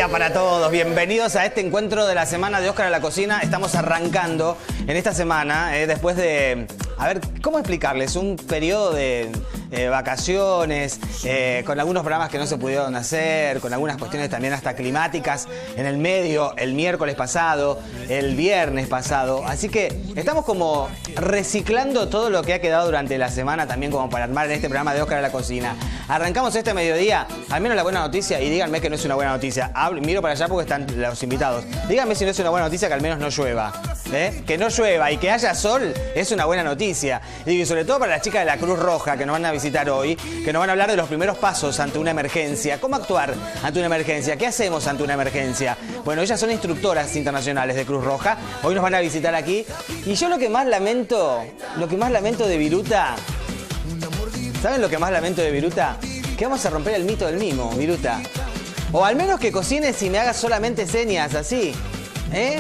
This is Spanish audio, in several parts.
día para todos. Bienvenidos a este encuentro de la semana de Óscar a la Cocina. Estamos arrancando en esta semana, después de... A ver, ¿cómo explicarles? Un periodo de vacaciones, con algunos programas que no se pudieron hacer, con algunas cuestiones también hasta climáticas en el medio, el miércoles pasado, el viernes pasado. Así que estamos como reciclando todo lo que ha quedado durante la semana también como para armar en este programa de Óscar a la Cocina. Arrancamos este mediodía, al menos la buena noticia, y díganme que no es una buena noticia. Miro para allá porque están los invitados. Díganme si no es una buena noticia que al menos no llueva. Que no llueva y que haya sol es una buena noticia. Y sobre todo para las chicas de la Cruz Roja que nos van a visitar hoy, que nos van a hablar de los primeros pasos ante una emergencia. ¿Cómo actuar ante una emergencia? ¿Qué hacemos ante una emergencia? Bueno, ellas son instructoras internacionales de Cruz Roja. Hoy nos van a visitar aquí. Y yo lo que más lamento de Viruta... ¿Saben lo que más lamento de Viruta? Que vamos a romper el mito del mimo, Viruta. O al menos que cocines y me hagas solamente señas, así.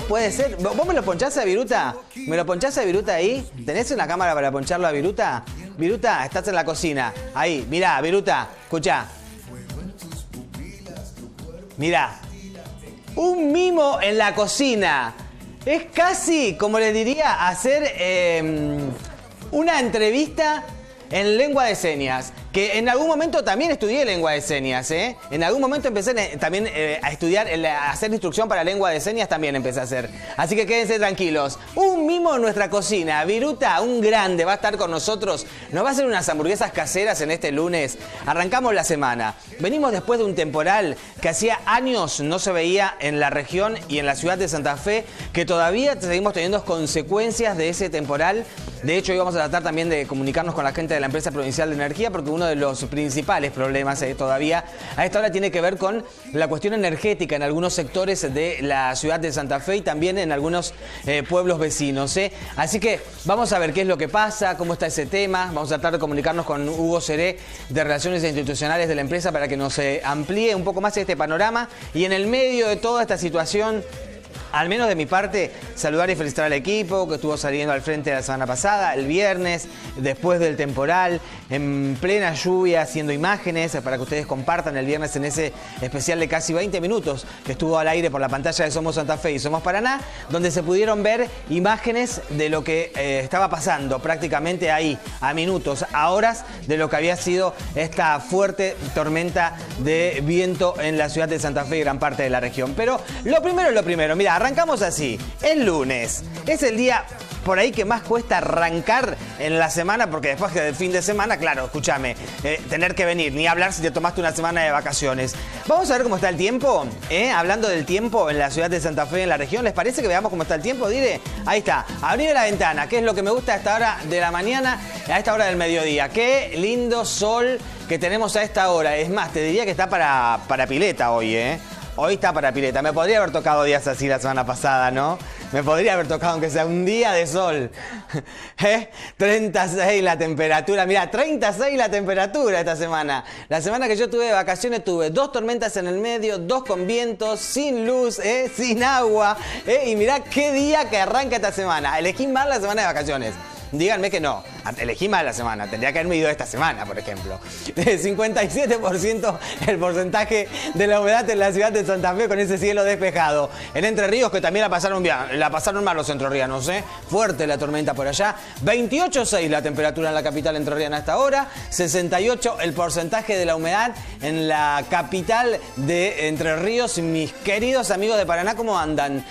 Puede ser. ¿Vos me lo ponchás a Viruta? ¿Me lo ponchás a Viruta ahí? ¿Tenés una cámara para poncharlo a Viruta? Viruta, estás en la cocina. Ahí, mirá, Viruta, escuchá. Mirá. Un mimo en la cocina. Es casi, como les diría, hacer una entrevista en lengua de señas. Que en algún momento también estudié lengua de señas, En algún momento empecé también a estudiar, a hacer instrucción para lengua de señas también empecé a hacer. Así que quédense tranquilos. Un mimo en nuestra cocina. Viruta, un grande, va a estar con nosotros. Nos va a hacer unas hamburguesas caseras en este lunes. Arrancamos la semana. Venimos después de un temporal que hacía años no se veía en la región y en la ciudad de Santa Fe, que todavía seguimos teniendo consecuencias de ese temporal. De hecho, hoy vamos a tratar también de comunicarnos con la gente de la Empresa Provincial de Energía, porque uno de los principales problemas todavía a esta hora tiene que ver con la cuestión energética en algunos sectores de la ciudad de Santa Fe y también en algunos pueblos vecinos. Así que vamos a ver qué es lo que pasa, cómo está ese tema. Vamos a tratar de comunicarnos con Hugo Seré de Relaciones Institucionales de la empresa para que nos amplíe un poco más este panorama. Y en el medio de toda esta situación, al menos de mi parte, saludar y felicitar al equipo que estuvo saliendo al frente la semana pasada, el viernes, después del temporal, en plena lluvia, haciendo imágenes para que ustedes compartan el viernes en ese especial de casi 20 minutos que estuvo al aire por la pantalla de Somos Santa Fe y Somos Paraná, donde se pudieron ver imágenes de lo que estaba pasando prácticamente ahí, a minutos, a horas de lo que había sido esta fuerte tormenta de viento en la ciudad de Santa Fe y gran parte de la región. Pero lo primero es lo primero. Mira, arrancamos así. El lunes es el día por ahí que más cuesta arrancar en la semana, porque después del fin de semana, claro, escúchame, tener que venir, ni hablar si te tomaste una semana de vacaciones. Vamos a ver cómo está el tiempo, hablando del tiempo en la ciudad de Santa Fe, en la región. ¿Les parece que veamos cómo está el tiempo? Dire, ahí está, abrir la ventana, que es lo que me gusta a esta hora de la mañana, a esta hora del mediodía. Qué lindo sol que tenemos a esta hora. Es más, te diría que está para pileta hoy, Hoy está para pileta. Me podría haber tocado días así la semana pasada, ¿no? Me podría haber tocado aunque sea un día de sol. 36 la temperatura. Mirá, 36 la temperatura esta semana. La semana que yo tuve de vacaciones tuve 2 tormentas en el medio, 2 con vientos, sin luz, sin agua. Y mirá qué día que arranca esta semana. Elegí mal la semana de vacaciones. Díganme que no. Elegí mal la semana. Tendría que haberme ido esta semana, por ejemplo. 57% el porcentaje de la humedad en la ciudad de Santa Fe con ese cielo despejado. En Entre Ríos, que también la pasaron bien. La pasaron mal los entrerrianos, Fuerte la tormenta por allá. 28,6 la temperatura en la capital entrerriana a esta hora. 68 el porcentaje de la humedad en la capital de Entre Ríos. Mis queridos amigos de Paraná, ¿cómo andan?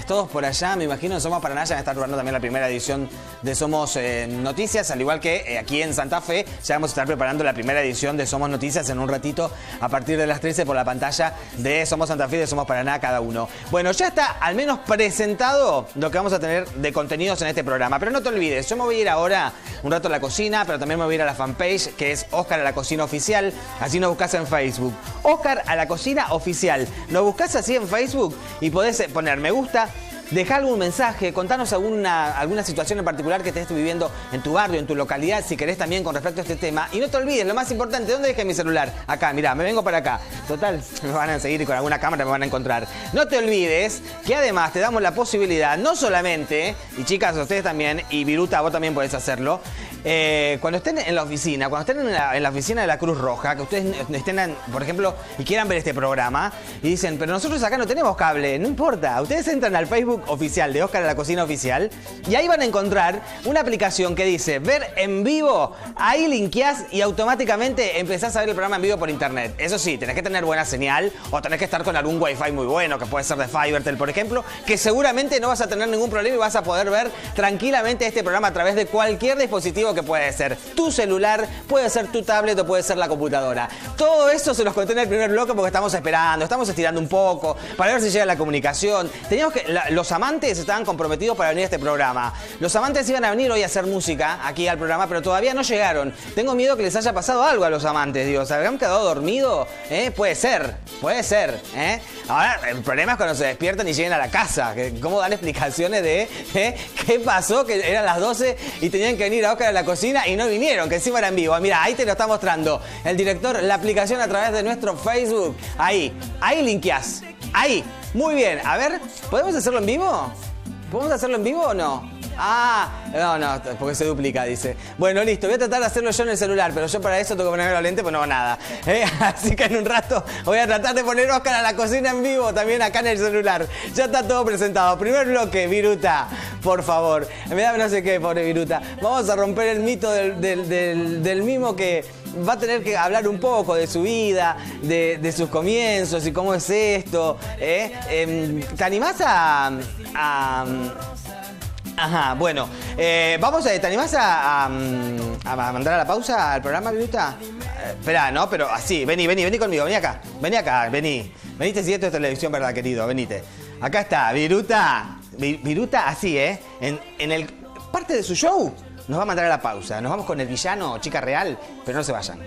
Todos por allá, me imagino en Somos Paraná ya van a estar jugando también la primera edición de Somos Noticias, al igual que aquí en Santa Fe ya vamos a estar preparando la primera edición de Somos Noticias en un ratito a partir de las 13 por la pantalla de Somos Santa Fe y de Somos Paraná cada uno. Bueno, ya está al menos presentado lo que vamos a tener de contenidos en este programa, pero no te olvides, yo me voy a ir ahora un rato a la cocina, pero también me voy a ir a la fanpage que es Óscar a la Cocina Oficial, así nos buscas en Facebook. Óscar a la Cocina Oficial, nos buscas así en Facebook y podés poner me gusta, Dejá algún mensaje, contanos alguna situación en particular que estés viviendo en tu barrio, en tu localidad, si querés también con respecto a este tema. Y no te olvides, lo más importante, ¿dónde dejé mi celular? Acá, mirá, me vengo para acá. Total, me van a seguir y con alguna cámara me van a encontrar. No te olvides que además te damos la posibilidad, no solamente, y chicas, ustedes también, y Viruta, vos también podés hacerlo, cuando estén en la oficina, cuando estén en la oficina de la Cruz Roja, que ustedes estén, por ejemplo, y quieran ver este programa, y dicen, pero nosotros acá no tenemos cable, no importa. Ustedes entran al Facebook oficial de Oscar a la Cocina Oficial, y ahí van a encontrar una aplicación que dice ver en vivo. Ahí linkeás y automáticamente empezás a ver el programa en vivo por internet. Eso sí, tenés que tener buena señal, o tenés que estar con algún wifi muy bueno, que puede ser de Fivertel, por ejemplo, que seguramente no vas a tener ningún problema y vas a poder ver tranquilamente este programa a través de cualquier dispositivo que puede ser tu celular, puede ser tu tablet o puede ser la computadora. Todo eso se los conté en el primer bloque porque estamos esperando, estamos estirando un poco para ver si llega la comunicación. Los amantes estaban comprometidos para venir a este programa. Los amantes iban a venir hoy a hacer música aquí al programa, pero todavía no llegaron. Tengo miedo que les haya pasado algo a los amantes, digo, ¿se habrán quedado dormidos? Puede ser, Ahora, el problema es cuando se despiertan y lleguen a la casa, cómo dan explicaciones de qué pasó, que eran las 12 y tenían que venir a Oscar a la Cocina y no vinieron, que encima era en vivo. Mira, ahí te lo está mostrando el director, la aplicación a través de nuestro Facebook. Ahí linkeás. Ahí. Muy bien. A ver, ¿podemos hacerlo en vivo? ¿Podemos hacerlo en vivo o no? No, porque se duplica, dice. Bueno, listo, voy a tratar de hacerlo yo en el celular, pero yo para eso tengo que ponerme los lentes, pues no hago nada. Así que en un rato voy a tratar de poner Oscar a la Cocina en vivo, también acá en el celular. Ya está todo presentado. Primer bloque, Viruta, por favor. Me da no sé qué, pobre Viruta. Vamos a romper el mito del mimo que va a tener que hablar un poco de su vida, de sus comienzos y cómo es esto. ¿Te animás a Ajá, bueno, ¿te animás a mandar a la pausa al programa, Viruta? Esperá, ¿no? Pero así, vení conmigo, vení acá, vení. Venite si esto es televisión, ¿verdad, querido? Venite. Acá está, Viruta. Viruta, así, en el parte de su show nos va a mandar a la pausa. Nos vamos con el villano, Chica Real, pero no se vayan.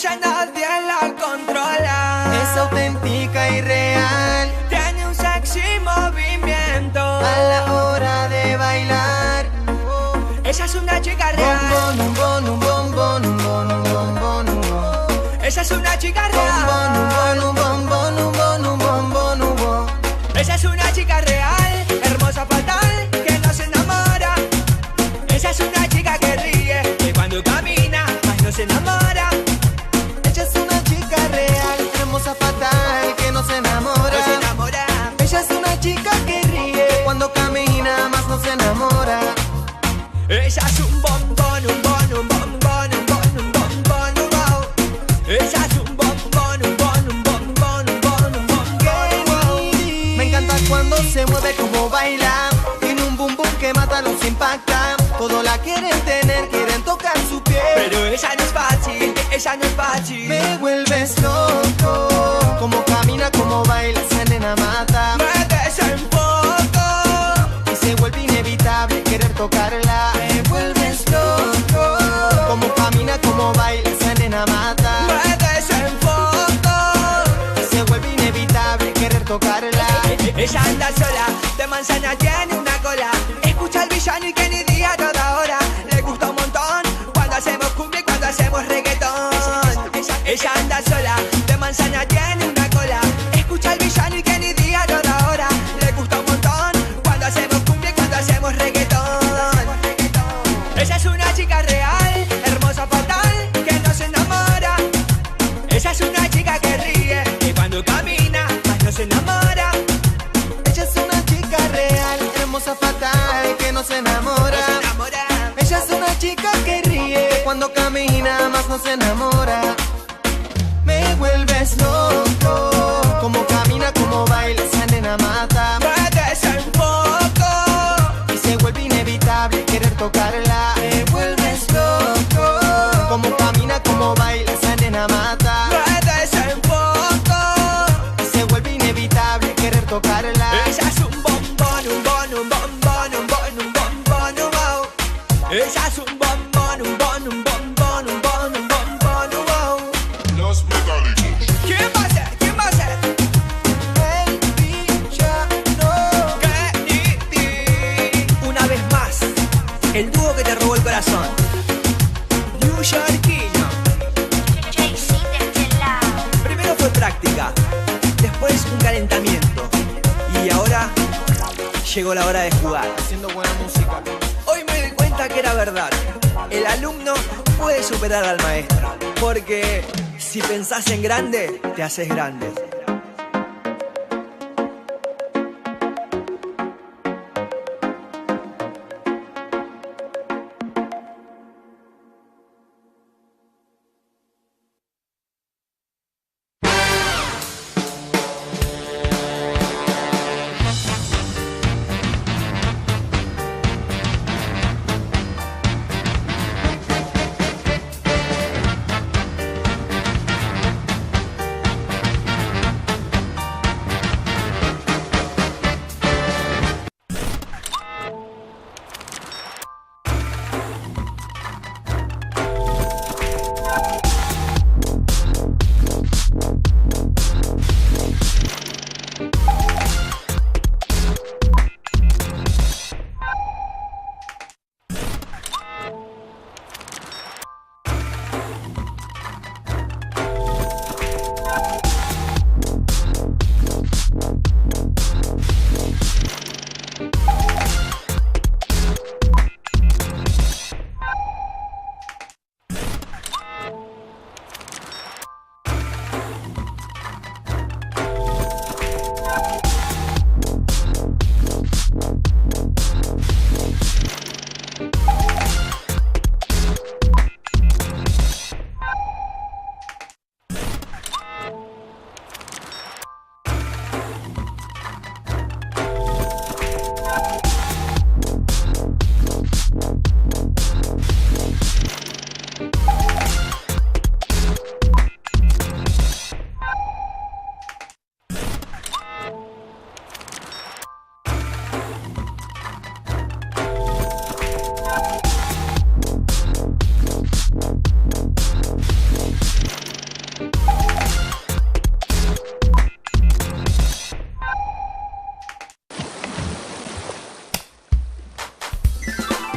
Ya nadie la controla. Es auténtica y real. Tiene un sexy movimiento A la hora de bailar. Ella es una chica real. Un bon, un bombón, un bon, un bombón, un bon. Ella es una chica real. Un bombón, un bombón, un bombón, un bon. Ella es una chica real, hermosa, fatal, que no se enamora. Ella es una chica que ríe, que cuando camina más no se enamora. Ella es una chica real, hermosa, fatal, que no se enamora. No se enamora. Ella es una chica que ríe, cuando camina más no se enamora. Ella es un bombón, un bon, un bombón, un bon, un bombón, un bon. Ella es un bombón, un bon, un bombón, un bon, un bombón, wow. Me encanta cuando se mueve como baila. Tiene un bum bum que mata, los impacta. Todo la quieren tener, quieren tocar su piel. Pero ella no es fácil, ella no es fácil. Me vuelves loco, como camina, como baila, esa nena mata. Me desenfoco Y se vuelve inevitable querer tocarla. Me vuelves loco, como camina, como baila, esa nena mata. me desenfoco. Y se vuelve inevitable querer tocarla. Ella anda sola, de manzana tiene una cola. Escucha al villano y que ni día a toda hora. Le gusta un montón cuando hacemos cumbia y cuando hacemos reggaetón. Ella anda sola, de manzana tiene una cola. Escucha al villano y que ni día a toda hora. Le gusta un montón cuando hacemos cumbia y cuando hacemos reggaetón. Ella es una chica real, hermosa, fatal, que no se enamora. Ella es una chica que ríe y cuando camina más no se enamora. Ella es una chica real, hermosa, fatal, que no se enamora. No se enamora. Ella es una chica que ríe, cuando camina más no se enamora. Me vuelves loco, como camina, como baila, esa nena mata. Me desenfoco Y se vuelve inevitable querer tocarla. Me vuelves loco, como camina, como baila, esa nena mata. me desenfoco. llegó la hora de jugar. Haciendo buena música. Hoy me di cuenta que era verdad. El alumno puede superar al maestro. Porque si pensás en grande, te haces grande.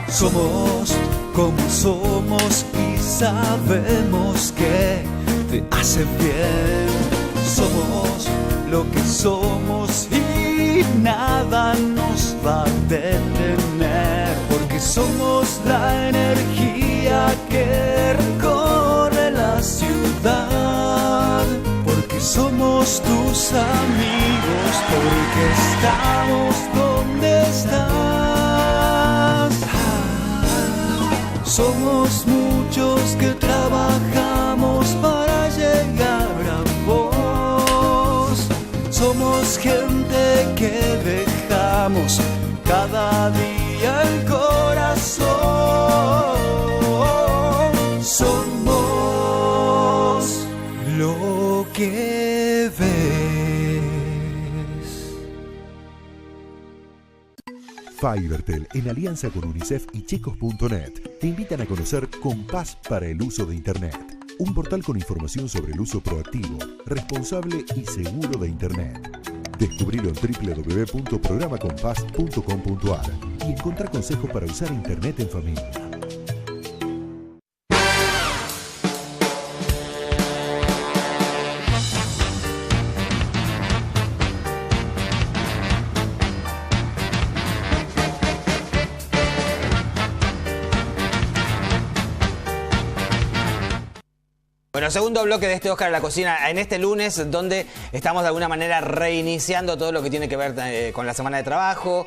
Somos como somos y sabemos que te hace bien. Somos lo que somos y nada nos va a detener. Porque somos la energía que recorre la ciudad. Porque somos tus amigos. Porque estamos donde estás. Somos muchos que trabajamos para llegar a vos. Somos gente que dejamos cada día el corazón. Somos lo que ves. Fibertel, en alianza con UNICEF y Checos.net, te invitan a conocer Compás para el uso de Internet, un portal con información sobre el uso proactivo, responsable y seguro de Internet. Descubrilo en www.programacompás.com.ar y encontrá consejos para usar Internet en familia. Bueno, segundo bloque de este Oscar a la Cocina en este lunes, donde estamos de alguna manera reiniciando todo lo que tiene que ver con la semana de trabajo,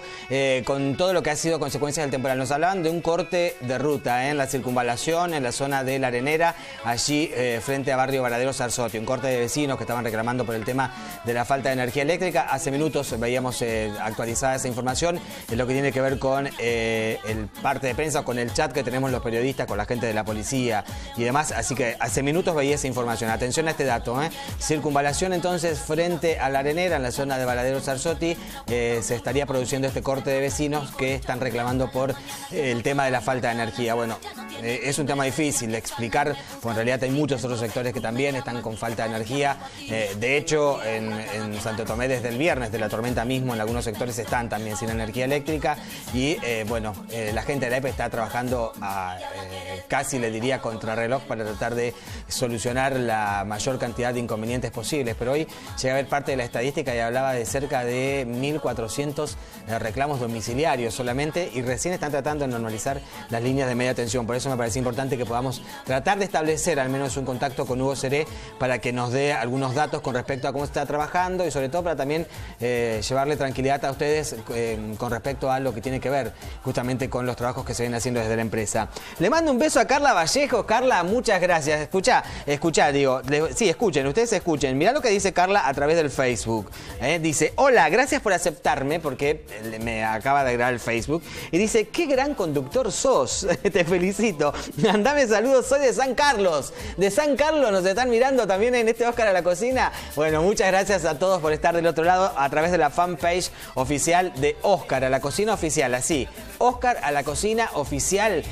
con todo lo que ha sido consecuencias del temporal. Nos hablaban de un corte de ruta en la circunvalación, en la zona de La Arenera, allí frente a Barrio Varadero Sarzotti, un corte de vecinos que estaban reclamando por el tema de la falta de energía eléctrica. Hace minutos veíamos actualizada esa información en lo que tiene que ver con el parte de prensa, con el chat que tenemos los periodistas, con la gente de la policía y demás. Así que hace minutos veía esa información. Atención a este dato, circunvalación entonces frente a La Arenera, en la zona de Varadero Sarzotti, se estaría produciendo este corte de vecinos que están reclamando por el tema de la falta de energía. Bueno, es un tema difícil de explicar, porque en realidad hay muchos otros sectores que también están con falta de energía. De hecho, en Santo Tomé desde el viernes de la tormenta mismo, en algunos sectores están también sin energía eléctrica y bueno, la gente de la EPE está trabajando a casi le diría contrarreloj para tratar de solucionar solucionar la mayor cantidad de inconvenientes posibles, pero hoy llega a ver parte de la estadística y hablaba de cerca de 1.400 reclamos domiciliarios solamente, y recién están tratando de normalizar las líneas de media tensión. Por eso me parece importante que podamos tratar de establecer al menos un contacto con Hugo Seré para que nos dé algunos datos con respecto a cómo está trabajando y sobre todo para también llevarle tranquilidad a ustedes con respecto a lo que tiene que ver justamente con los trabajos que se vienen haciendo desde la empresa. Le mando un beso a Carla Vallejo. Carla, muchas gracias. Escuchá, digo, sí, escuchen, ustedes escuchen. Mirá lo que dice Carla a través del Facebook. Dice, hola, gracias por aceptarme, porque me acaba de agregar el Facebook. Y dice, qué gran conductor sos. Te felicito. Mandame saludos, soy de San Carlos. De San Carlos nos están mirando también en este Oscar a la Cocina. Bueno, muchas gracias a todos por estar del otro lado a través de la fanpage oficial de Oscar a la Cocina Oficial. Así, Oscar a la Cocina Oficial.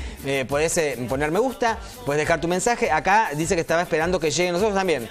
Podés poner me gusta, puedes dejar tu mensaje. Acá dice que estaba esperando que lleguen nosotros también.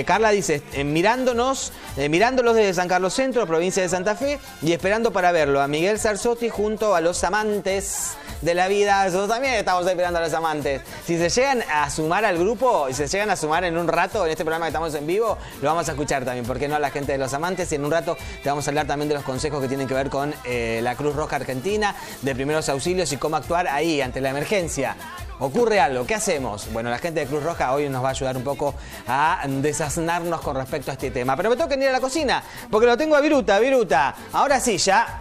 Carla dice, mirándolos desde San Carlos Centro, provincia de Santa Fe, y esperando para verlo a Miguel Sarzotti junto a los amantes de la vida. Nosotros también estamos esperando a los amantes. Si se llegan a sumar al grupo y se llegan a sumar en un rato en este programa que estamos en vivo, lo vamos a escuchar también, ¿por qué no? A la gente de los amantes. Y en un rato te vamos a hablar también de los consejos que tienen que ver con la Cruz Roja Argentina, de primeros auxilios y cómo actuar ahí ante la emergencia. Ocurre algo, ¿qué hacemos? Bueno, la gente de Cruz Roja hoy nos va a ayudar un poco a desasnarnos con respecto a este tema. Pero me tengo que ir a la cocina, porque lo tengo a Viruta. Viruta, ahora sí, ya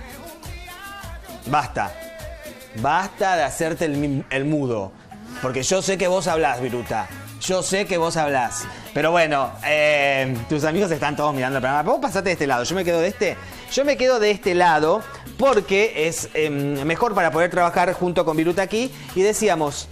basta. Basta de hacerte el mudo. Porque yo sé que vos hablás, Viruta. Yo sé que vos hablás. Pero bueno, tus amigos están todos mirando el programa. Vos pasate de este lado, yo me quedo de este. Yo me quedo de este lado porque es mejor para poder trabajar junto con Viruta aquí. Y decíamos,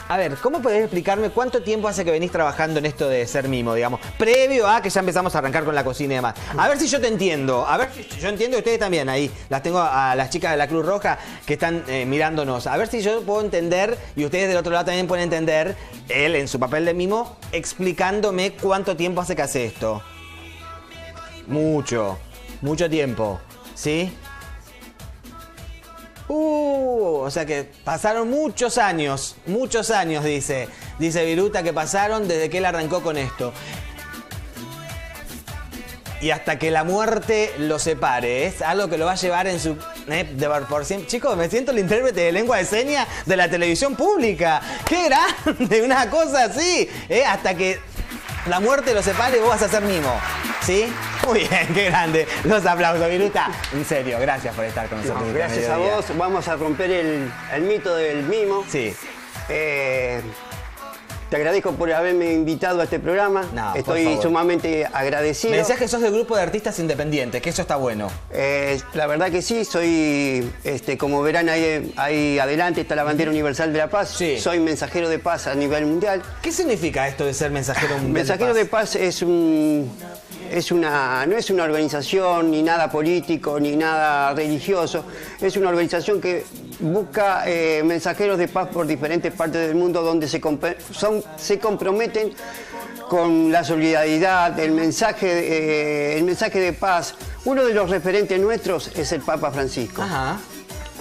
a ver, ¿cómo podés explicarme cuánto tiempo hace que venís trabajando en esto de ser mimo, digamos? Previo a que ya empezamos a arrancar con la cocina y demás. A ver si yo te entiendo. A ver si yo entiendo, y ustedes también ahí. Las tengo a las chicas de la Cruz Roja que están mirándonos. A ver si yo puedo entender, y ustedes del otro lado también pueden entender, él en su papel de mimo, explicándome cuánto tiempo hace que hace esto. Mucho tiempo. ¿Sí? O sea que pasaron muchos años, dice Viruta, que pasaron desde que él arrancó con esto. Y hasta que la muerte lo separe, es algo que lo va a llevar en su... por siempre. Chicos, me siento el intérprete de lengua de señas de la televisión pública. ¡Qué grande! Una cosa así. Hasta que la muerte lo separe, vos vas a ser mimo. ¿Sí? Muy bien, qué grande. Los aplausos, Viruta. En serio, gracias por estar con nosotros. No, gracias a vos. Vamos a romper el mito del mimo. Sí. Te agradezco por haberme invitado a este programa. No, estoy sumamente agradecido. Me decías que sos del grupo de artistas independientes, que eso está bueno. La verdad que sí, soy, como verán ahí adelante está la bandera universal de la paz. Sí. Soy mensajero de paz a nivel mundial. ¿Qué significa esto de ser mensajero mundial Mensajero de paz no es una organización, ni nada político, ni nada religioso. Es una organización que busca mensajeros de paz por diferentes partes del mundo donde se comprometen con la solidaridad, el mensaje de paz. Uno de los referentes nuestros es el Papa Francisco. Ajá.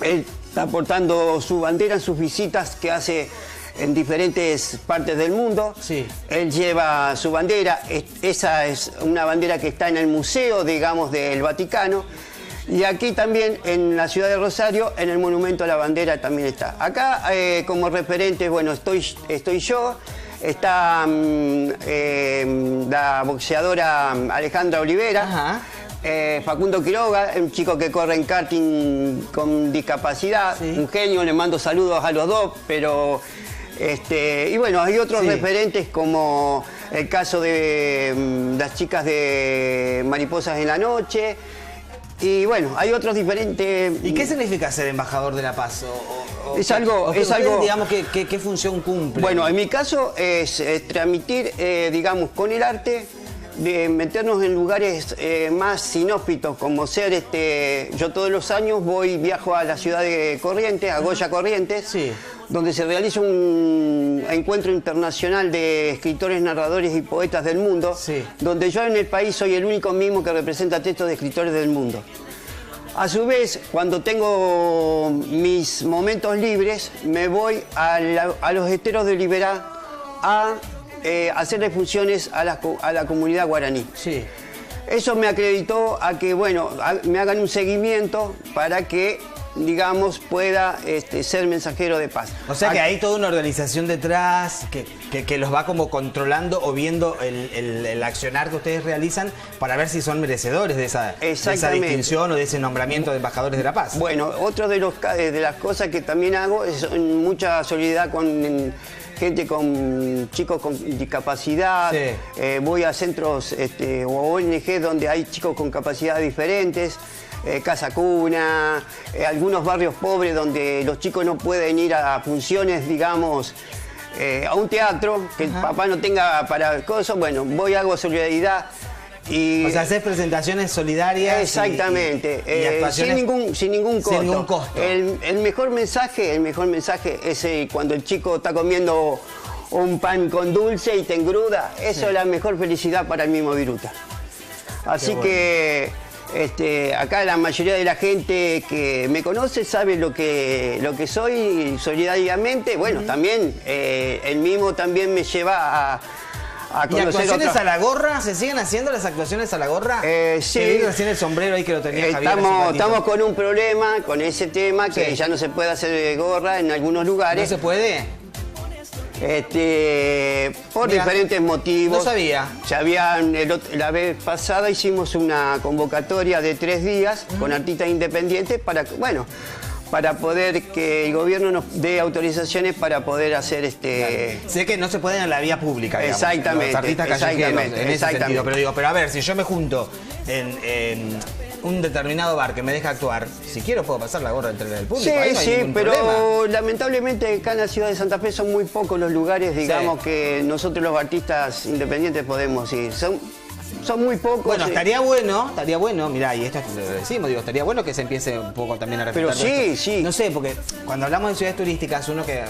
Él está portando su bandera en sus visitas que hace en diferentes partes del mundo. Sí. Él lleva su bandera. Esa es una bandera que está en el museo, digamos, del Vaticano. Y aquí también, en la ciudad de Rosario, en el monumento a la bandera también está. Acá, como referente, bueno, estoy yo. Está la boxeadora Alejandra Olivera. Ajá. Facundo Quiroga, un chico que corre en karting con discapacidad. Sí. Un genio, le mando saludos a los dos, pero... y bueno, hay otros referentes como el caso de las chicas de Mariposas en la Noche. Y bueno, hay otros diferentes... ¿Y qué significa ser embajador de la paz? Es algo... Digamos, ¿qué función cumple? Bueno, en mi caso es transmitir, digamos, con el arte, de meternos en lugares más inhóspitos, como ser, yo todos los años viajo a la ciudad de Corrientes, a Goya Corrientes, sí, donde se realiza un encuentro internacional de escritores, narradores y poetas del mundo, sí, donde yo en el país soy el único mimo que representa textos de escritores del mundo. A su vez, cuando tengo mis momentos libres, me voy a los esteros de Liberá a hacerle funciones a la comunidad guaraní. Sí. Eso me acreditó a que, bueno, me hagan un seguimiento para que, digamos, pueda ser mensajero de paz. O sea que hay toda una organización detrás que los va como controlando o viendo el accionar que ustedes realizan para ver si son merecedores de esa distinción o de ese nombramiento de embajadores de la paz. Bueno, otro de las cosas que también hago es mucha solidaridad con gente chicos con discapacidad. Sí. Voy a centros o ONG donde hay chicos con capacidades diferentes. Casa Cuna, algunos barrios pobres donde los chicos no pueden ir a funciones, digamos, a un teatro, que el papá no tenga para cosas. Bueno, voy, hago solidaridad. Y, o sea, hacer presentaciones solidarias. Exactamente, y actuaciones sin ningún costo. Sin ningún costo. El mejor mensaje es cuando el chico está comiendo un pan con dulce y te engruda. Eso es la mejor felicidad para el mismo Viruta. Así que acá la mayoría de la gente que me conoce sabe lo que soy solidariamente. Bueno, también el mismo también me lleva a ¿Y actuaciones a la gorra? ¿Se siguen haciendo las actuaciones a la gorra? Sí. Que vi recién el sombrero ahí que lo tenía Javier. Estamos con un problema con ese tema, que ya no se puede hacer gorra en algunos lugares. ¿No se puede? Por diferentes motivos. No sabía. La vez pasada hicimos una convocatoria de 3 días con artistas independientes para poder que el gobierno nos dé autorizaciones para poder hacer Sé que no se pueden en la vía pública, digamos, exactamente, los artistas callejeros, en ese sentido. Pero a ver, si yo me junto en un determinado bar que me deja actuar, si quiero puedo pasar la gorra entre el público. Sí, pero lamentablemente acá en la ciudad de Santa Fe son muy pocos los lugares, digamos, que nosotros los artistas independientes podemos ir. Son muy pocos. Bueno, estaría bueno, mirá, y esto lo decimos, estaría bueno que se empiece un poco también a respetar. Pero sí. No sé, porque cuando hablamos de ciudades turísticas, uno que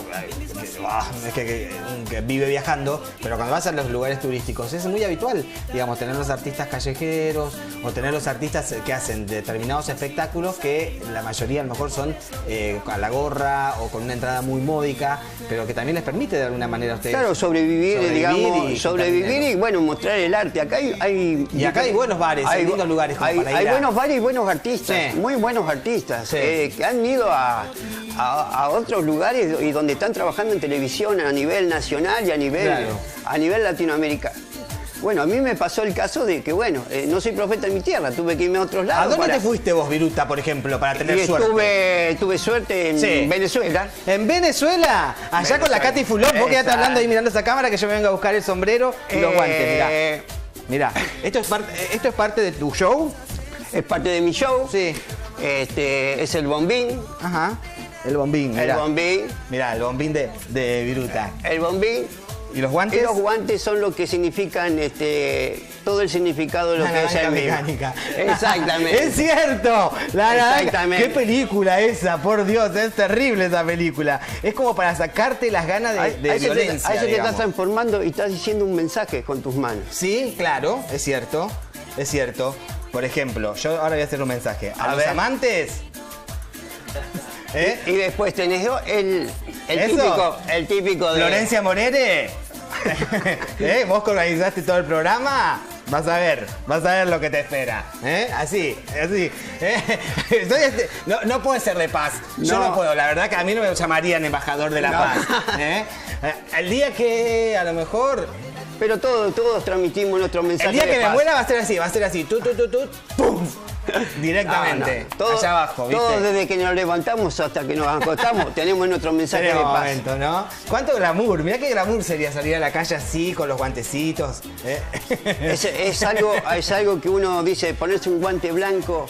vive viajando, pero cuando vas a los lugares turísticos es muy habitual, digamos, tener los artistas callejeros o tener los artistas que hacen determinados espectáculos que la mayoría a lo mejor son a la gorra o con una entrada muy módica, pero que también les permite de alguna manera a ustedes sobrevivir y bueno, mostrar el arte. Acá acá hay buenos bares, hay lindos lugares para ir. Hay buenos bares y buenos artistas, muy buenos artistas, que han ido a otros lugares y donde están trabajando en televisión a nivel nacional y a nivel latinoamericano. Bueno, a mí me pasó el caso de que, no soy profeta en mi tierra, tuve que irme a otros lados. ¿A dónde te fuiste vos, Viruta, por ejemplo, para tener suerte? Tuve suerte en Venezuela. ¿En Venezuela? Allá con la Katy Fulop, vos quedate hablando ahí mirando esa cámara que yo me vengo a buscar el sombrero y los guantes, mirá. ¿Esto es parte de tu show? Es parte de mi show. Sí. Es el bombín. Ajá. El bombín, mirá. El bombín. Mirá, el bombín de Viruta. El bombín. ¿Y los guantes? Y los guantes son lo que significan todo el significado de lo que es el mecánica. Exactamente. ¡Es cierto! Exactamente. ¡Qué película esa! Por Dios, es terrible esa película. Es como para sacarte las ganas de violencia. A eso te estás transformando y estás diciendo un mensaje con tus manos. Sí, claro, es cierto. Es cierto. Por ejemplo, yo ahora voy a hacer un mensaje. A los amantes. Y después tenés el típico de... Florencia Morere. Vos que organizaste todo el programa, vas a ver lo que te espera. Así. No puede ser de paz. Yo no puedo, la verdad que a mí no me llamarían embajador de la paz. El día que a lo mejor... Pero todos transmitimos nuestro mensaje. El día que de paz. me muera va a ser así, ¡pum! Directamente, allá abajo, ¿viste? Todos desde que nos levantamos hasta que nos acostamos tenemos nuestro mensaje de paz. Momento, ¿no? ¿Cuánto glamour? Mirá qué glamour sería salir a la calle así, con los guantecitos. Es algo que uno dice, ponerse un guante blanco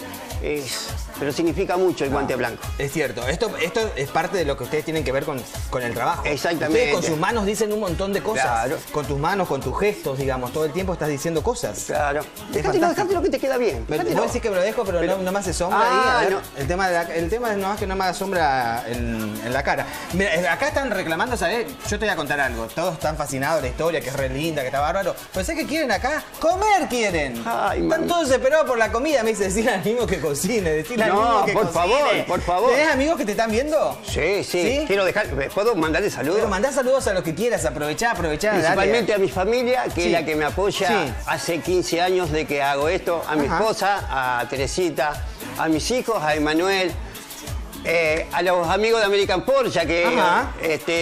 pero significa mucho el guante blanco. Es cierto, esto es parte de lo que ustedes tienen que ver con el trabajo. Exactamente. Ustedes con sus manos dicen un montón de cosas. Claro. Con tus manos, con tus gestos, digamos, todo el tiempo estás diciendo cosas. Claro. Dejate lo que te queda bien. Vos decís que me lo dejo, pero no me hace sombra ahí. A ver, no. El tema es nomás que no me haga sombra en la cara. Mira, acá están reclamando, ¿sabés? Yo te voy a contar algo. Todos están fascinados de la historia, que es re linda, que está bárbaro. Pero ¿sabés qué quieren acá? ¡Comer quieren! Ay, están todos desesperados por la comida. Me dice, decir al mismo que cocine, decirle al No, niño que por cocine. favor, por favor. ¿Tenés amigos que te están viendo? Sí, sí. ¿Sí? Quiero dejar. ¿Puedo mandarle saludos? Pero mandá saludos a los que quieras, aprovechá, Principalmente a mi familia, que Sí. es la que me apoya Sí. hace 15 años de que hago esto, a mi Ajá. esposa, a Teresita, a mis hijos, a Emanuel, a los amigos de American Porsche, ya que Ajá.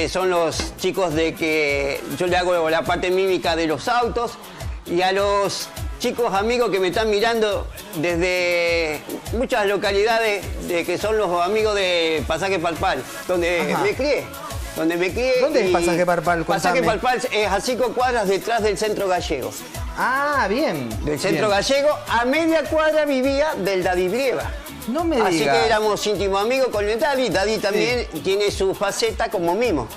son los chicos de que yo le hago la parte mímica de los autos, y a los chicos amigos que me están mirando desde muchas localidades, de que son los amigos de Pasaje Palpal, donde Ajá. me crié. ¿Dónde es Pasaje Palpal? Pasaje Contame. Palpal es a 5 cuadras detrás del Centro Gallego. Ah, bien. Del Centro Bien. Gallego, a media cuadra vivía del Daddy Brieva. No me Así digas. que éramos íntimos amigos con el Daddy. Daddy también tiene su faceta como mimo.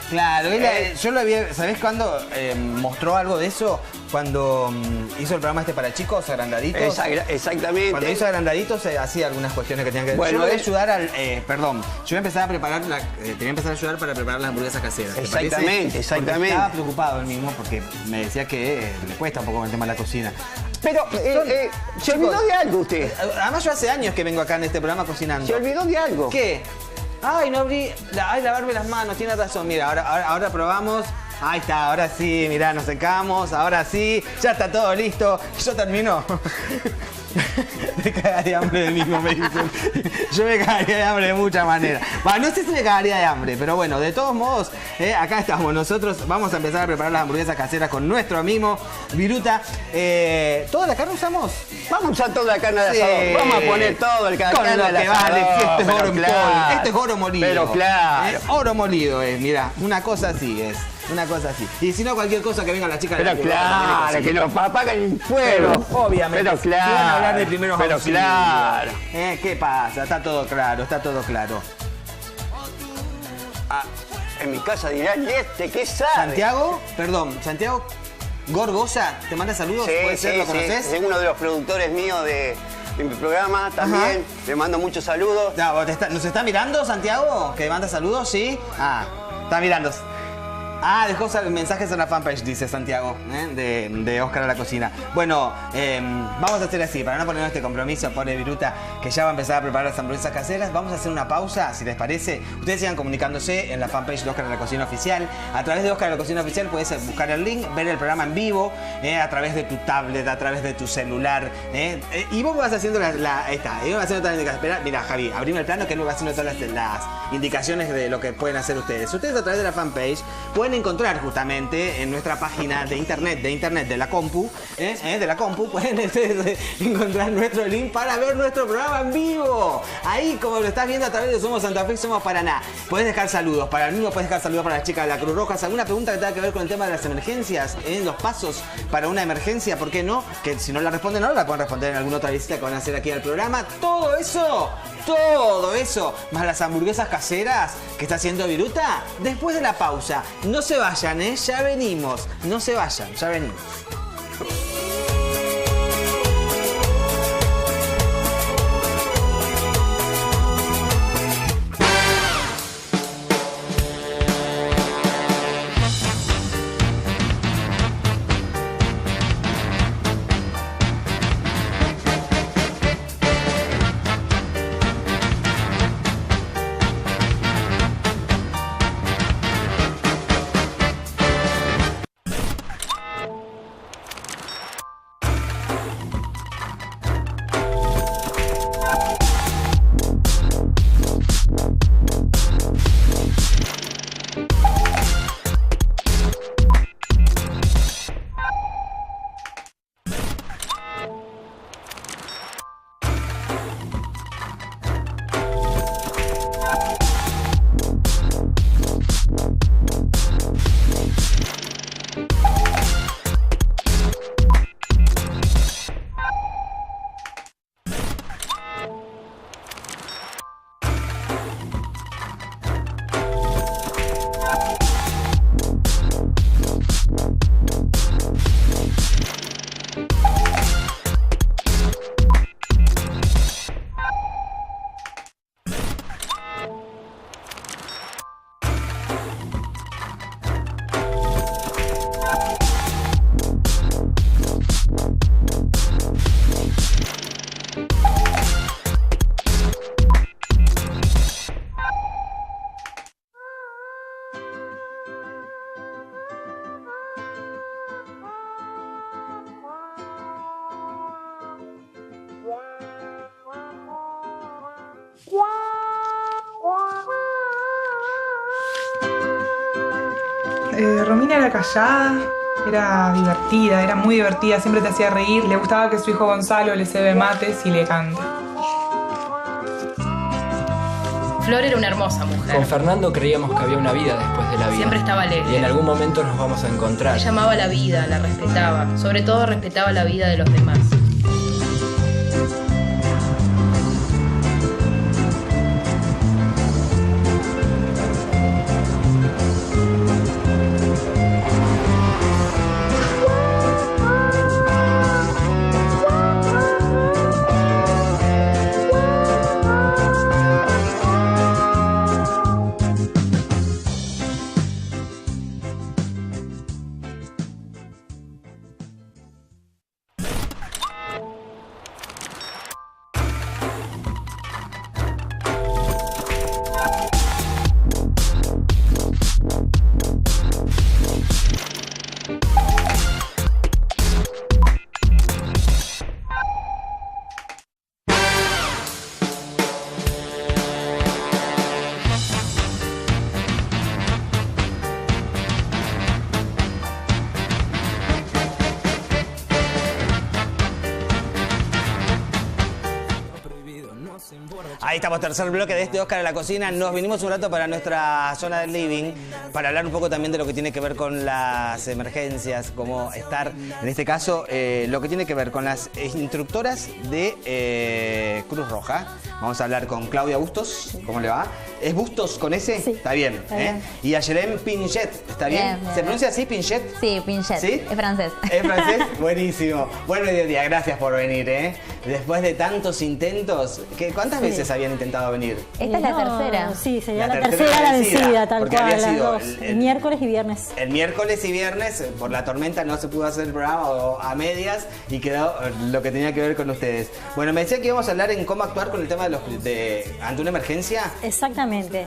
Claro, yo lo había, ¿sabés cuándo mostró algo de eso? Cuando hizo el programa para chicos, agrandaditos. Exactamente. Cuando hizo agrandaditos hacía algunas cuestiones que tenían que ver. Bueno, yo voy a él- ayudar al. Perdón, yo voy a empezar a preparar tenía que empezar a ayudar para preparar las hamburguesas caseras. ¿te Exactamente, parece? exactamente. Porque estaba preocupado él mismo porque me decía que le cuesta un poco con el tema de la cocina. Pero se olvidó de algo usted. Además yo hace años que vengo acá en este programa cocinando. Se olvidó de algo. ¿Qué? Ay, no abrí. Ay, lavarme las manos, tiene razón. Mira, ahora probamos. Ahí está, ahora sí, mirá, nos secamos, ahora sí, ya está todo listo. Yo termino. Te cagas de hambre de mismo, me dicen. Yo me cagaría de hambre de muchas maneras. Bueno, no sé si me cagaría de hambre, pero bueno, de todos modos, acá estamos nosotros. Vamos a empezar a preparar las hamburguesas caseras con nuestro mimo, Viruta. ¿Toda la carne usamos? Vamos a usar toda la carne de Sí. asador. Vamos a poner todo el Con carne lo del que vale, asador. si esto es Pero oro en claro. polvo. Esto es oro molido. Pero claro. Oro molido es, mirá, una cosa así es. Una cosa así. Y si no, cualquier cosa que vengan las chicas de Pero la curva, claro, que nos apagan el fuego. Pero, obviamente. Pero si claro. van a hablar de primeros Pero auxilios. claro. ¿Qué pasa? Está todo claro, está todo claro. En mi casa dirán, ¿y este qué sabe? Santiago, perdón, Santiago Gorgosa, te manda saludos, ¿puede ser? ¿Lo conoces? Es uno de los productores míos de mi programa también. Le mando muchos saludos. No, ¿nos está mirando, Santiago? ¿Que manda saludos? ¿Sí? Ah, está mirando. Ah, dejó mensajes en la fanpage, dice Santiago, de Oscar a la cocina. Bueno, vamos a hacer así, para no ponernos este compromiso, pobre Viruta, que ya va a empezar a preparar las hamburguesas caseras. Vamos a hacer una pausa, si les parece. Ustedes sigan comunicándose en la fanpage de Oscar a la cocina oficial. A través de Oscar a la cocina oficial puedes buscar el link, ver el programa en vivo, a través de tu tablet, a través de tu celular. Y vos vas haciendo esta, y vos vas haciendo todas las indicaciones. Esperá, mira, Javi, abrime el plano que nos va haciendo todas las indicaciones de lo que pueden hacer ustedes. Ustedes a través de la fanpage pueden encontrar justamente en nuestra página de internet de la compu, pueden encontrar nuestro link para ver nuestro programa en vivo. Ahí, como lo estás viendo a través de Somos Santa Fe, Somos Paraná. Puedes dejar saludos para el niño, puedes dejar saludos para la chica de la Cruz Roja. ¿Alguna pregunta que tenga que ver con el tema de las emergencias? Los pasos para una emergencia, ¿por qué no? Que si no la responden ahora, la pueden responder en alguna otra visita que van a hacer aquí al programa. Todo eso, más las hamburguesas caseras que está haciendo Viruta, después de la pausa. No se vayan, ya venimos. No se vayan, ya venimos. Romina era callada, era divertida, era muy divertida, siempre te hacía reír. Le gustaba que su hijo Gonzalo le cebe mates y le cante. Flor era una hermosa mujer. Con Fernando creíamos que había una vida después de la vida. Siempre estaba alegre. Y en algún momento nos vamos a encontrar. Ella amaba la vida, la respetaba. Sobre todo respetaba la vida de los demás. Ahí estamos, tercer bloque de este Oscar a la cocina. Nos vinimos un rato para nuestra zona del living para hablar un poco también de lo que tiene que ver con las emergencias, cómo estar, en este caso, lo que tiene que ver con las instructoras de Cruz Roja. Vamos a hablar con Claudia Bustos, ¿cómo le va? ¿Es Bustos con ese? Sí. Está bien. Está bien. Y a Jerem Pinchet, ¿está bien? Bien. ¿Se pronuncia así, Pinchet? Sí, Pinchet. ¿Sí? Es francés. ¿Es francés? Buenísimo. Buen mediodía, gracias por venir, ¿eh? Después de tantos intentos, ¿cuántas veces habían intentado venir? Esta es la tercera. Sí, sería La la tercera tercera vencida, vencida, tal porque cual, había las sido dos. el Miércoles y viernes. El miércoles y viernes, por la tormenta, no se pudo hacer el programa o a medias y quedó lo que tenía que ver con ustedes. Bueno, me decía que íbamos a hablar en cómo actuar con el tema ante una emergencia. Exactamente.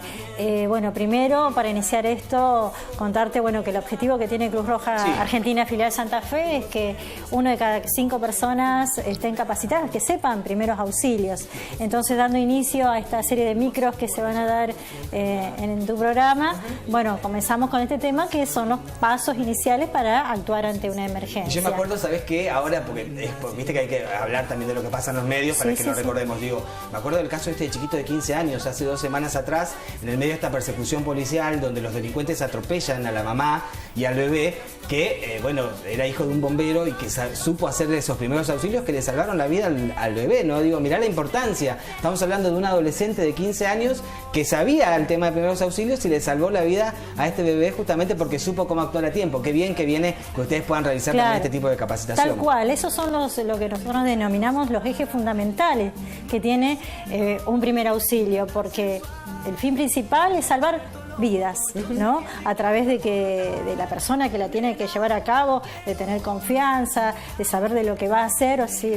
Bueno, primero, para iniciar esto, contarte que el objetivo que tiene Cruz Roja Argentina Filial Santa Fe es que 1 de cada 5 personas estén capacitadas, que sepan primeros auxilios. Entonces, dando inicio a esta serie de micros que se van a dar en tu programa, bueno, comenzamos con este tema que son los pasos iniciales para actuar ante una emergencia. Y yo me acuerdo, ¿sabés qué? Ahora, porque viste que hay que hablar también de lo que pasa en los medios para que lo recordemos. Digo, me acuerdo del caso de chiquito de 15 años, hace 2 semanas atrás, en el medio de esta persecución policial, donde los delincuentes atropellan a la mamá y al bebé, que, era hijo de un bombero y que supo hacerle esos primeros auxilios que le salvaron la vida al bebé, ¿no? Digo, mirá la importancia. Estamos hablando de un adolescente de 15 años que sabía el tema de primeros auxilios y le salvó la vida a este bebé justamente porque supo cómo actuar a tiempo. Qué bien que viene que ustedes puedan realizar también este tipo de capacitación. Tal cual, esos son lo que nosotros denominamos los ejes fundamentales que tiene un primer auxilio, porque el fin principal es salvar vidas, ¿no? A través de la persona que la tiene que llevar a cabo, de tener confianza, de saber de lo que va a hacer, o sí,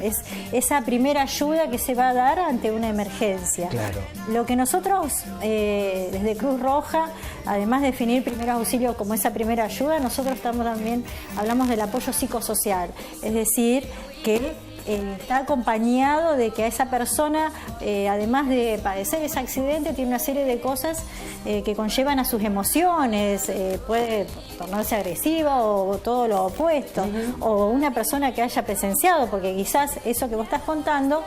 es esa primera ayuda que se va a dar ante una emergencia. Claro. Lo que nosotros, desde Cruz Roja, además de definir primer auxilio como esa primera ayuda, nosotros también hablamos del apoyo psicosocial, es decir, que está acompañado de que a esa persona, además de padecer ese accidente, tiene una serie de cosas que conllevan a sus emociones, puede tornarse agresiva o todo lo opuesto, o una persona que haya presenciado, porque quizás eso que vos estás contando,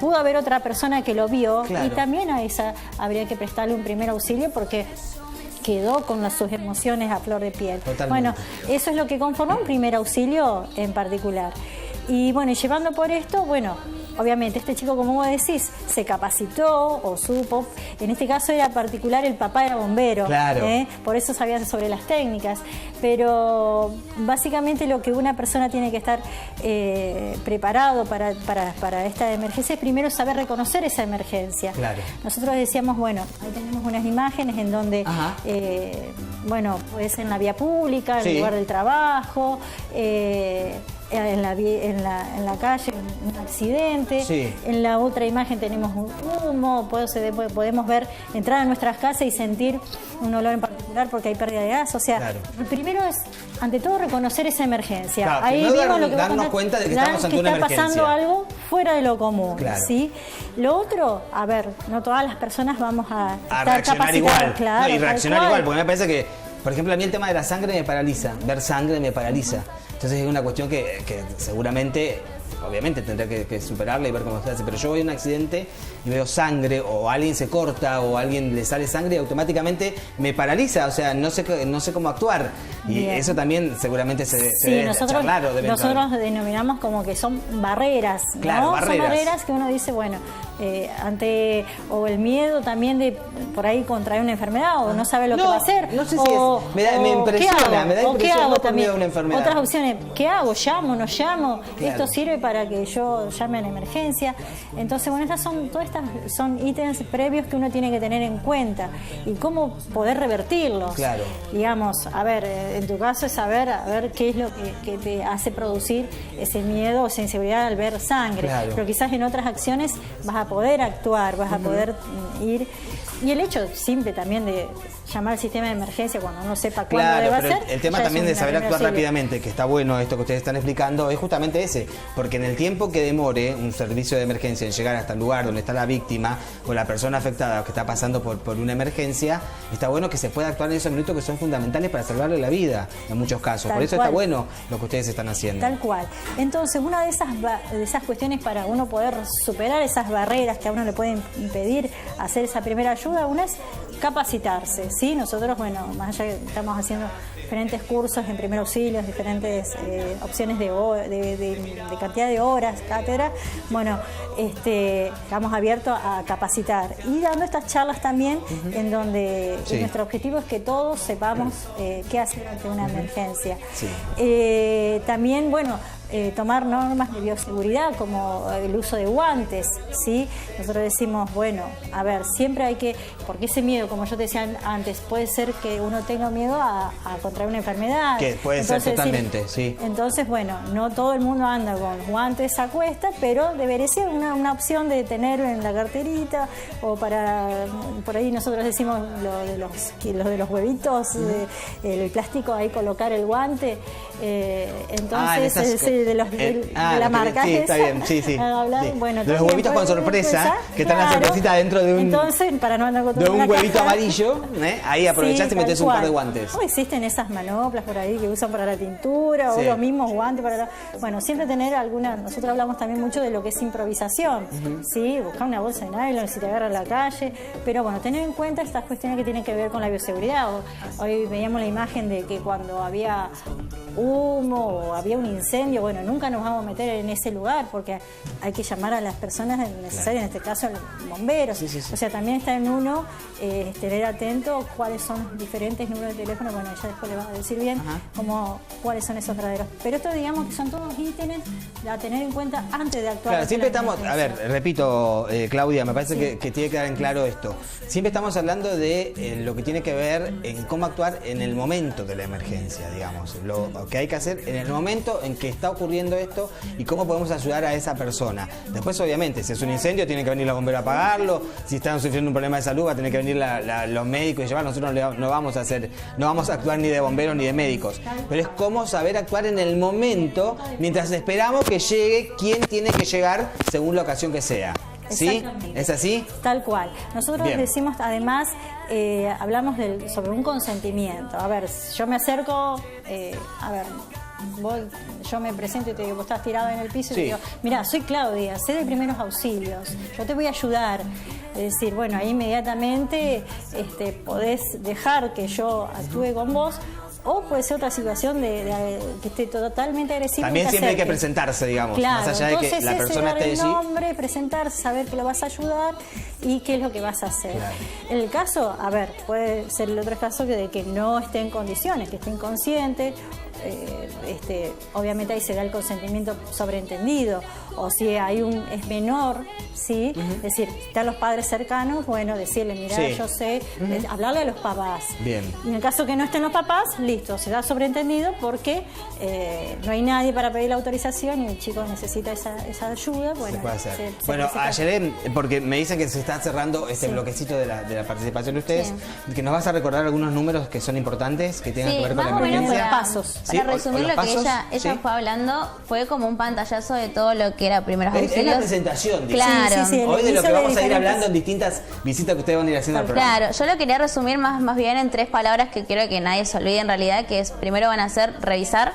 pudo haber otra persona que lo vio, y también a esa habría que prestarle un primer auxilio porque quedó con sus emociones a flor de piel. Totalmente. Bueno, eso es lo que conforma un primer auxilio en particular. Y bueno, llevando por esto, obviamente este chico, como vos decís, se capacitó o supo, en este caso era particular, el papá era bombero, por eso sabía sobre las técnicas, pero básicamente lo que una persona tiene que estar preparado para esta emergencia es primero saber reconocer esa emergencia. Claro. Nosotros decíamos, ahí tenemos unas imágenes en donde, puede ser en la vía pública, en el lugar del trabajo, en la calle, un accidente. En la otra imagen tenemos un humo, podemos ver, entrar a nuestras casas y sentir un olor en particular porque hay pérdida de gas. O sea, primero es, ante todo, reconocer esa emergencia. Claro, ahí vemos lo que darnos cuenta de que estamos ante una emergencia. Está pasando algo fuera de lo común. Claro. ¿Sí? Lo otro, no todas las personas vamos a estar reaccionar capacitadas. igual. Claro, y reaccionar igual, porque me parece que Por ejemplo, a mí el tema de la sangre me paraliza. Ver sangre me paraliza. Entonces es una cuestión que seguramente, obviamente tendré que superarla y ver cómo se hace. Pero yo voy a un accidente y veo sangre, o alguien se corta, o a alguien le sale sangre y automáticamente me paraliza. O sea, no sé cómo actuar. Y bien, eso también seguramente se debe charlar o debe entrar. Nosotros denominamos como que son barreras, ¿no? Claro, barreras. Son barreras que uno dice, bueno, o el miedo también de por ahí contraer una enfermedad, o no sabe lo que va a hacer. No sé si me impresiona, me da impresión no también una enfermedad. Otras opciones, ¿qué hago? ¿Llamo? ¿No llamo? Claro. Esto sirve para que yo llame a la emergencia. Entonces, bueno, todas estas son ítems previos que uno tiene que tener en cuenta y cómo poder revertirlos. Claro. Digamos, a ver, en tu caso es saber qué es lo que te hace producir ese miedo o esa inseguridad al ver sangre. Claro. Pero quizás en otras acciones vas a poder actuar, vas a poder ir. Y el hecho simple también de llamar al sistema de emergencia cuando uno sepa cuándo debe hacer. El tema también de saber actuar rápidamente, que está bueno esto que ustedes están explicando, es justamente ese. Porque en el tiempo que demore un servicio de emergencia en llegar hasta el lugar donde está la víctima o la persona afectada que está pasando por una emergencia, está bueno que se pueda actuar en esos minutos que son fundamentales para salvarle la vida en muchos casos. Por eso está bueno lo que ustedes están haciendo. Tal cual. Entonces, una de esas cuestiones para uno poder superar esas barreras que a uno le pueden impedir hacer esa primera ayuda, una es capacitarse, ¿sí? Nosotros, bueno, más allá que estamos haciendo diferentes cursos en primer auxilio, diferentes opciones de cantidad de horas, cátedra, bueno, estamos abiertos a capacitar y dando estas charlas también en donde nuestro objetivo es que todos sepamos qué hacer ante una emergencia. Sí. También, bueno, tomar normas de bioseguridad como el uso de guantes, ¿sí? Nosotros decimos, bueno, a ver, siempre hay que, porque ese miedo, como yo te decía antes, puede ser que uno tenga miedo a contraer una enfermedad. Que puede ser totalmente, sí. Entonces, bueno, no todo el mundo anda con guantes a cuesta, pero debería ser una opción de tener en la carterita o por ahí nosotros decimos lo de los huevitos, el plástico, ahí colocar el guante. Entonces, de la marca. Sí, está bien, sí. Bueno, de los huevitos con sorpresa, que están la sorpresita dentro de un, entonces, para no andar con de un huevito amarillo, ahí aprovechás y metés un par de guantes. No existen esas manoplas por ahí que usan para la tintura o los mismos guantes para bueno, siempre tener alguna, nosotros hablamos también mucho de lo que es improvisación, ¿sí? Buscar una bolsa de nylon si te agarra en la calle, pero bueno, tener en cuenta estas cuestiones que tienen que ver con la bioseguridad. Hoy veíamos la imagen de que cuando había humo o había un incendio, bueno, nunca nos vamos a meter en ese lugar porque hay que llamar a las personas necesarias, en este caso a los bomberos. O sea, también está en uno tener atento cuáles son los diferentes números de teléfono, bueno, ella después le va a decir bien cuáles son esos verdaderos. Pero esto, digamos que son todos ítems a tener en cuenta antes de actuar. Claro, siempre estamos, a ver, repito, Claudia, me parece que tiene que quedar en claro esto. Siempre estamos hablando de lo que tiene que ver en cómo actuar en el momento de la emergencia, digamos. Lo que hay que hacer en el momento en que está ocurriendo esto y cómo podemos ayudar a esa persona. Después, obviamente, si es un incendio, tiene que venir los bomberos a apagarlo. Si están sufriendo un problema de salud, va a tener que venir los médicos y llevar. Nosotros no vamos a actuar ni de bomberos ni de médicos. Pero es cómo saber actuar en el momento mientras esperamos que llegue quien tiene que llegar según la ocasión que sea. ¿Sí? ¿Es así? Tal cual. Nosotros decimos, además, hablamos sobre un consentimiento. A ver, yo me acerco, yo me presento y te digo, vos estás tirado en el piso y te digo, mira, soy Claudia, sé de primeros auxilios, yo te voy a ayudar. Es decir, bueno, ahí inmediatamente podés dejar que yo actúe con vos. O puede ser otra situación de que esté totalmente agresivo. También siempre hay que presentarse, digamos. Claro, más allá de que la persona esté allí. Nombre, presentarse, saber que lo vas a ayudar y qué es lo que vas a hacer. Claro. En el caso, a ver, puede ser el otro caso de que no esté en condiciones, que esté inconsciente. Obviamente ahí se da el consentimiento sobreentendido. O si es menor, ¿sí? Es decir, están los padres cercanos, bueno, decirle, mira, yo sé, hablarle a los papás. Bien. Y en el caso que no estén los papás, listo, se da sobreentendido porque no hay nadie para pedir la autorización y el chico necesita esa ayuda. Bueno, se puede hacer. Bueno, ayer, porque me dicen que se está cerrando este bloquecito de la participación de ustedes, que nos vas a recordar algunos números que son importantes, que tengan que ver con la emergencia. Pasos. ¿sí? Para resumir los lo que pasos, ella ¿sí? fue hablando, fue como un pantallazo de todo lo que era primeros auxilios. Es la presentación, digamos. Claro. Sí, Hoy de lo que vamos a ir diferentes- hablando en distintas visitas que ustedes van a ir haciendo al programa. Claro, yo lo quería resumir más bien en 3 palabras que quiero que nadie se olvide en realidad, que es primero van a ser revisar,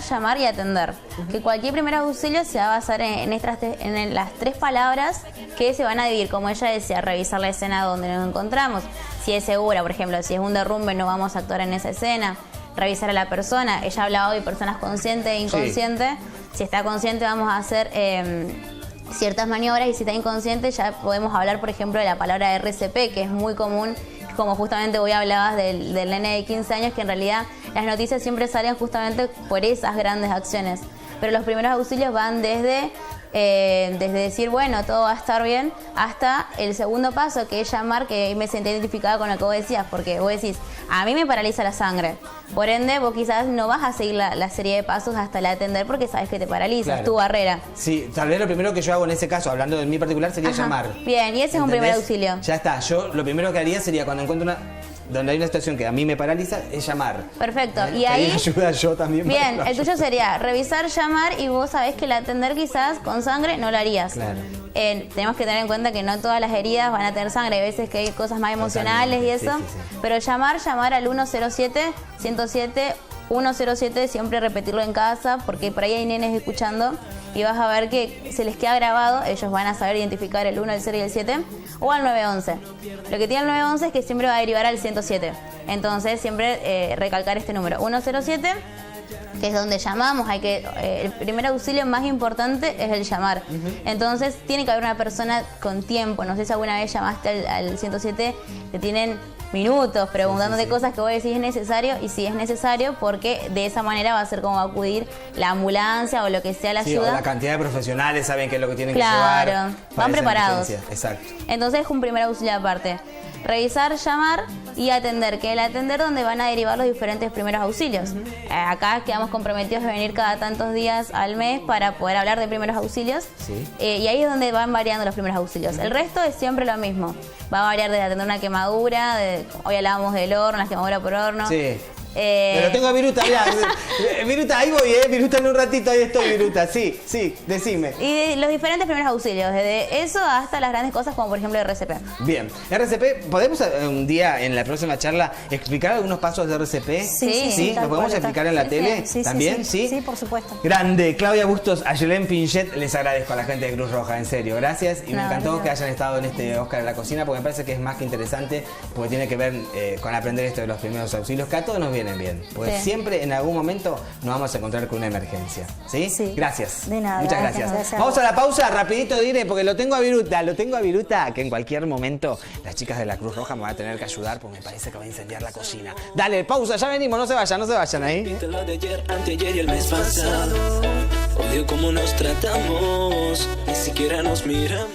llamar y atender. Que cualquier primer auxilio se va a basar en las 3 palabras que se van a dividir, como ella decía, revisar la escena donde nos encontramos, si es segura, por ejemplo, si es un derrumbe no vamos a actuar en esa escena, revisar a la persona, ella hablaba de personas conscientes e inconscientes, si está consciente vamos a hacer ciertas maniobras y si está inconsciente ya podemos hablar, por ejemplo, de la palabra RCP, que es muy común, como justamente hoy hablabas del nene de 15 años, que en realidad las noticias siempre salen justamente por esas grandes acciones. Pero los primeros auxilios van desde decir, bueno, todo va a estar bien, hasta el segundo paso, que es llamar, que me sentí identificada con lo que vos decías, porque vos decís, a mí me paraliza la sangre. Por ende, vos quizás no vas a seguir la serie de pasos hasta el atender porque sabes que te paraliza, Claro. es tu barrera. Sí, tal vez lo primero que yo hago en ese caso, hablando de mí particular, sería Ajá. llamar. Bien, y ese es un primer ¿Entendés? auxilio. Ya está, yo lo primero que haría sería cuando encuentro donde hay una situación que a mí me paraliza, es llamar. Perfecto, y Pedir ahí... ayuda yo también. Bien, para- el tuyo sería revisar, llamar y vos sabés que el atender quizás con sangre no lo harías. Claro. Tenemos que tener en cuenta que no todas las heridas van a tener sangre, hay veces que hay cosas más emocionales y eso, Totalmente, sí. pero llamar al 107, 107, 107, siempre repetirlo en casa porque por ahí hay nenes escuchando y vas a ver que se les queda grabado, ellos van a saber identificar el 1, el 0 y el 7, o al 911. Lo que tiene el 911 es que siempre va a derivar al 107, entonces siempre recalcar este número, 107, que es donde llamamos, el primer auxilio más importante es el llamar. Entonces tiene que haber una persona con tiempo, no sé si alguna vez llamaste al 107, te tienen minutos preguntándote cosas que vos decís es necesario, y si es necesario, porque de esa manera va a ser como acudir la ambulancia o lo que sea la Sí, ayuda. o la cantidad de profesionales saben qué es lo que tienen Claro, que llevar. para van esa preparados. emergencia. Exacto. Entonces es un primer auxilio aparte. Revisar, llamar y atender, que el atender donde van a derivar los diferentes primeros auxilios. Acá quedamos comprometidos de venir cada tantos días al mes para poder hablar de primeros auxilios. Sí. Y ahí es donde van variando los primeros auxilios. El resto es siempre lo mismo. Va a variar de atender una quemadura, hoy hablábamos del horno, la quemadura por horno. Sí. Pero tengo a Viruta, mirá. Viruta, ahí voy, Viruta, en un ratito, ahí estoy, Viruta. Sí, decime. Y los diferentes primeros auxilios, desde eso hasta las grandes cosas como por ejemplo RCP. Bien. RCP, ¿podemos un día en la próxima charla explicar algunos pasos de RCP? Sí, tal ¿Nos podemos cual, explicar en la tele? Sí, ¿También? sí, por supuesto. Grande, Claudia Bustos, Ayelén Pinchet, les agradezco a la gente de Cruz Roja, en serio, gracias. Y me No, encantó gracias. que hayan estado en este Oscar en la cocina, porque me parece que es más que interesante, porque tiene que ver con aprender esto de los primeros auxilios, que a todos nos vienen bien. Porque Sí. siempre en algún momento nos vamos a encontrar con una emergencia. ¿Sí? Sí. Gracias. De nada, Muchas gracias. gracias. Vamos a la pausa, rapidito, Dire, porque lo tengo a Viruta, que en cualquier momento las chicas de la Cruz Roja me van a tener que ayudar, porque me parece que va a incendiar la cocina. Dale, pausa, ya venimos, no se vayan ahí. Lo de ayer, anteayer y el mes pasado. Odio cómo nos tratamos, ni siquiera nos miramos.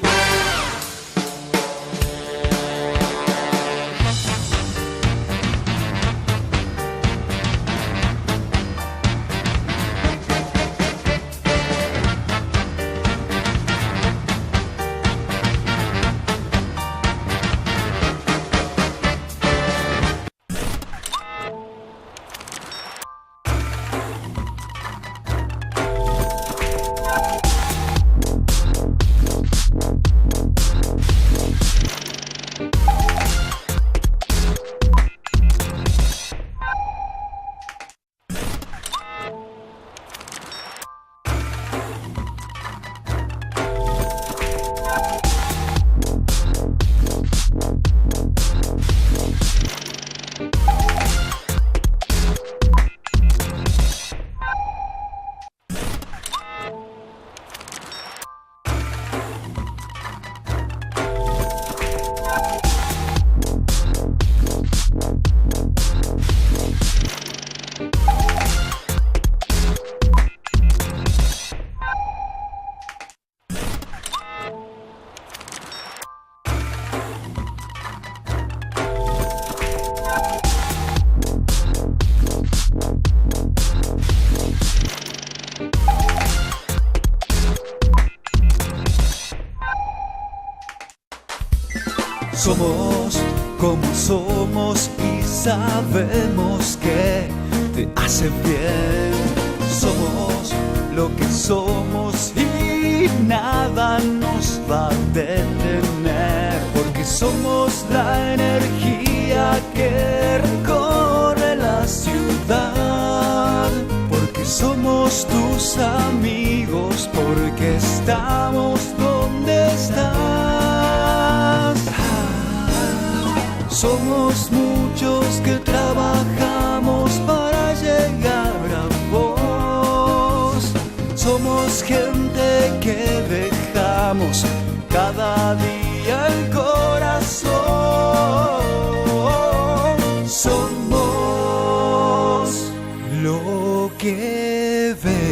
Somos como somos y sabemos que te hace bien. Somos lo que somos y nada nos va a detener, porque somos la energía que recorre la ciudad, porque somos tus amigos, porque estamos donde estás. Somos muchos que trabajamos para llegar a vos. Somos gente que dejamos cada día el corazón. Somos lo que ves.